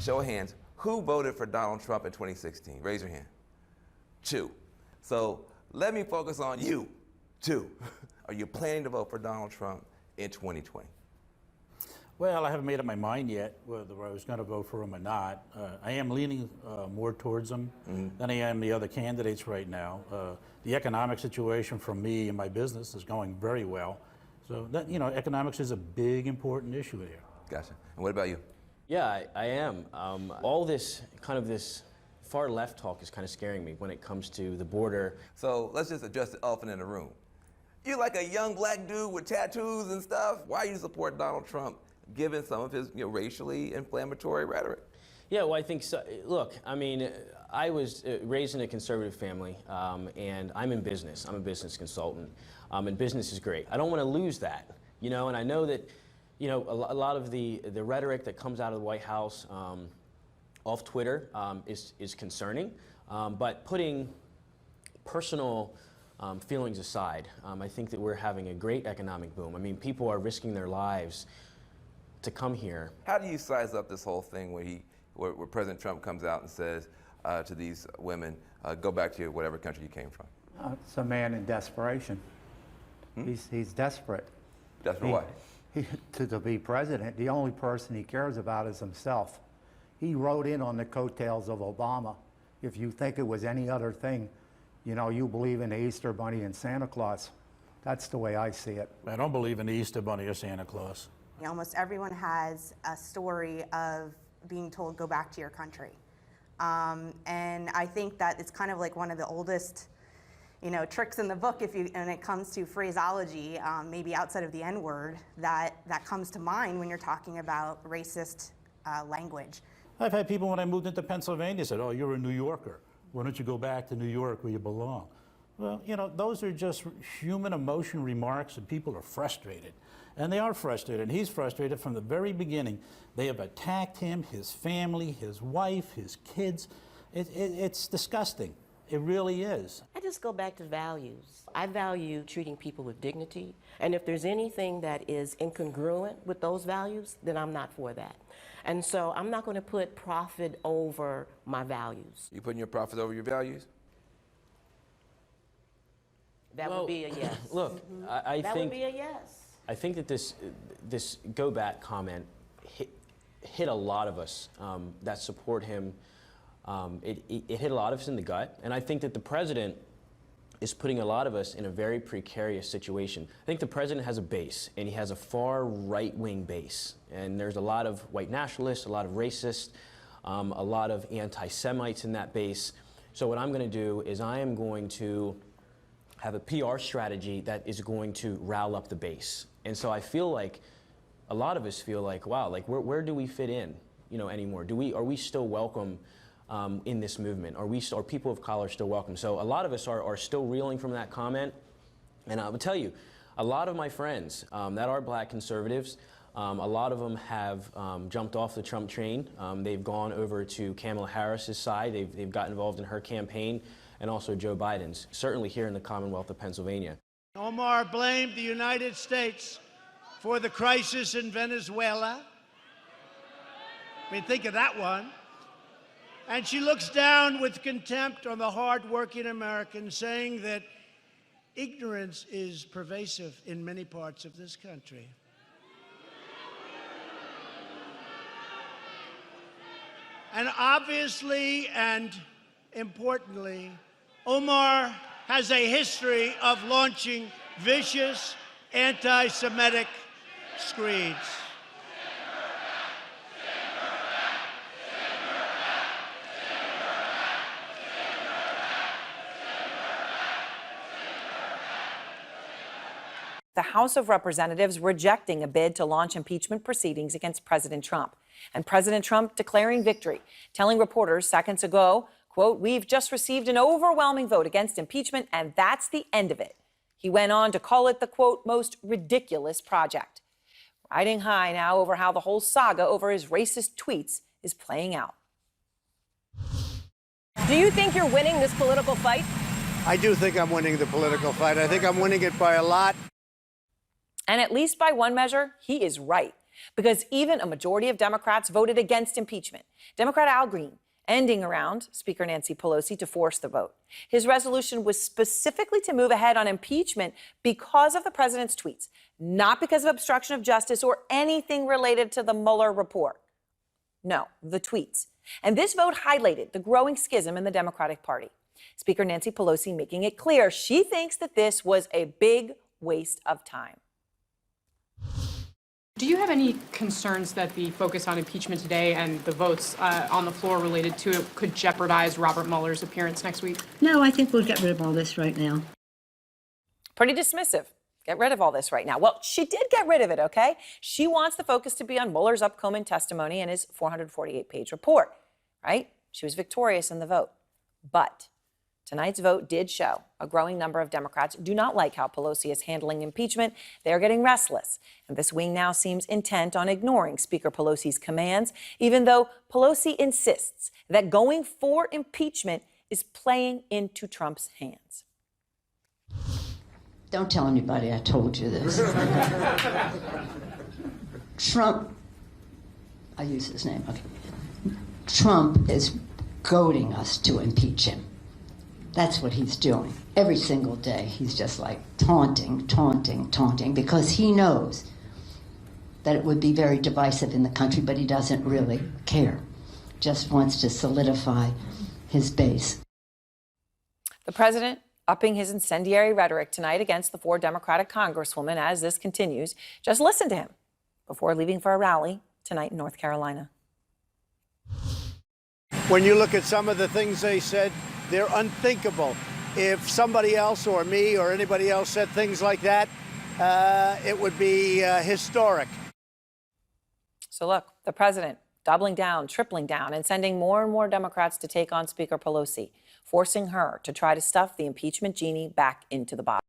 show of hands, who voted for Donald Trump in 2016? Raise your hand. 2. So let me focus on you. 2. Are you planning to vote for Donald Trump in 2020? Well, I haven't made up my mind yet whether I was going to vote for him or not. I am leaning more towards him than I am the other candidates right now. The economic situation for me and my business is going very well. So that, economics is a big, important issue here. Gotcha. And what about you? Yeah, I am. All this far left talk is kind of scaring me when it comes to the border. So let's just address the elephant in the room. You're like a young black dude with tattoos and stuff. Why do you support Donald Trump given some of his racially inflammatory rhetoric? Yeah, well, I think so. Look, I mean, I was raised in a conservative family, and I'm in business. I'm a business consultant, and business is great. I don't want to lose that, and I know that, a lot of the rhetoric that comes out of the White House off Twitter is concerning, but putting personal feelings aside, I think that we're having a great economic boom. I mean, people are risking their lives to come here. How do you size up this whole thing where President Trump comes out and says to these women, go back to whatever country you came from? It's a man in desperation. He's desperate. Desperate what? To be president, the only person he cares about is himself. He rode in on the coattails of Obama. If you think it was any other thing, you believe in the Easter Bunny and Santa Claus. That's the way I see it. I don't believe in the Easter Bunny or Santa Claus. Almost everyone has a story of being told, go back to your country. And I think that it's kind of like one of the oldest, tricks in the book when it comes to phraseology, maybe outside of the N-word, that comes to mind when you're talking about racist language. I've had people when I moved into Pennsylvania said, oh, you're a New Yorker. Why don't you go back to New York where you belong? Well, those are just human emotion remarks, and people are frustrated. And they are frustrated, and he's frustrated from the very beginning. They have attacked him, his family, his wife, his kids. It's disgusting. It really is. I just go back to values. I value treating people with dignity, and if there's anything that is incongruent with those values, then I'm not for that. And so I'm not going to put profit over my values. You putting your profit over your values? That would be a yes. Look, I That think would be a yes. I think that this go back comment hit a lot of us that support him. It hit a lot of us in the gut, and I think that the president is putting a lot of us in a very precarious situation. I think the president has a base, and he has a far right-wing base, and there's a lot of white nationalists, a lot of racists, a lot of anti-Semites in that base. So what I'm going to do is I am going to have a PR strategy that is going to rile up the base. And so I feel like a lot of us feel like, wow, like where do we fit in, anymore? Are we still welcome in this movement? Are people of color still welcome? So a lot of us are still reeling from that comment. And I will tell you, a lot of my friends that are black conservatives, a lot of them have jumped off the Trump train. They've gone over to Kamala Harris's side. They've got involved in her campaign, and also Joe Biden's, certainly here in the Commonwealth of Pennsylvania. Omar blamed the United States for the crisis in Venezuela. I mean, think of that one. And she looks down with contempt on the hard-working Americans, saying that ignorance is pervasive in many parts of this country. And obviously and importantly, Omar has a history of launching vicious anti-Semitic screeds. The House of Representatives rejecting a bid to launch impeachment proceedings against President Trump. And President Trump declaring victory, telling reporters seconds ago, quote, "We've just received an overwhelming vote against impeachment, and that's the end of it." He went on to call it the, quote, "most ridiculous project." Riding high now over how the whole saga over his racist tweets is playing out. Do you think you're winning this political fight? I do think I'm winning the political fight. I think I'm winning it by a lot. And at least by one measure, he is right. because even a majority of Democrats voted against impeachment. Democrat Al Green ending around Speaker Nancy Pelosi to force the vote. His resolution was specifically to move ahead on impeachment because of the president's tweets, not because of obstruction of justice or anything related to the Mueller report. No, the tweets. And this vote highlighted the growing schism in the Democratic Party. Speaker Nancy Pelosi making it clear she thinks that this was a big waste of time. Do you have any concerns that the focus on impeachment today and the votes on the floor related to it could jeopardize Robert Mueller's appearance next week? No, I think we'll get rid of all this right now. Pretty dismissive. Get rid of all this right now. Well, she did get rid of it, okay? She wants the focus to be on Mueller's upcoming testimony and his 448-page report, right? She was victorious in the vote. But tonight's vote did show a growing number of Democrats do not like how Pelosi is handling impeachment. They're getting restless. And this wing now seems intent on ignoring Speaker Pelosi's commands, even though Pelosi insists that going for impeachment is playing into Trump's hands. Don't tell anybody I told you this. Trump, I use his name, okay. Trump is goading us to impeach him. That's what he's doing. Every single day, he's just like taunting, because he knows that it would be very divisive in the country, but he doesn't really care. Just wants to solidify his base. The president upping his incendiary rhetoric tonight against the 4 Democratic congresswomen as this continues. Just listen to him before leaving for a rally tonight in North Carolina. When you look at some of the things they said, they're unthinkable. If somebody else or me or anybody else said things like that, it would be historic. So look, the president doubling down, tripling down, and sending more and more Democrats to take on Speaker Pelosi, forcing her to try to stuff the impeachment genie back into the bottle.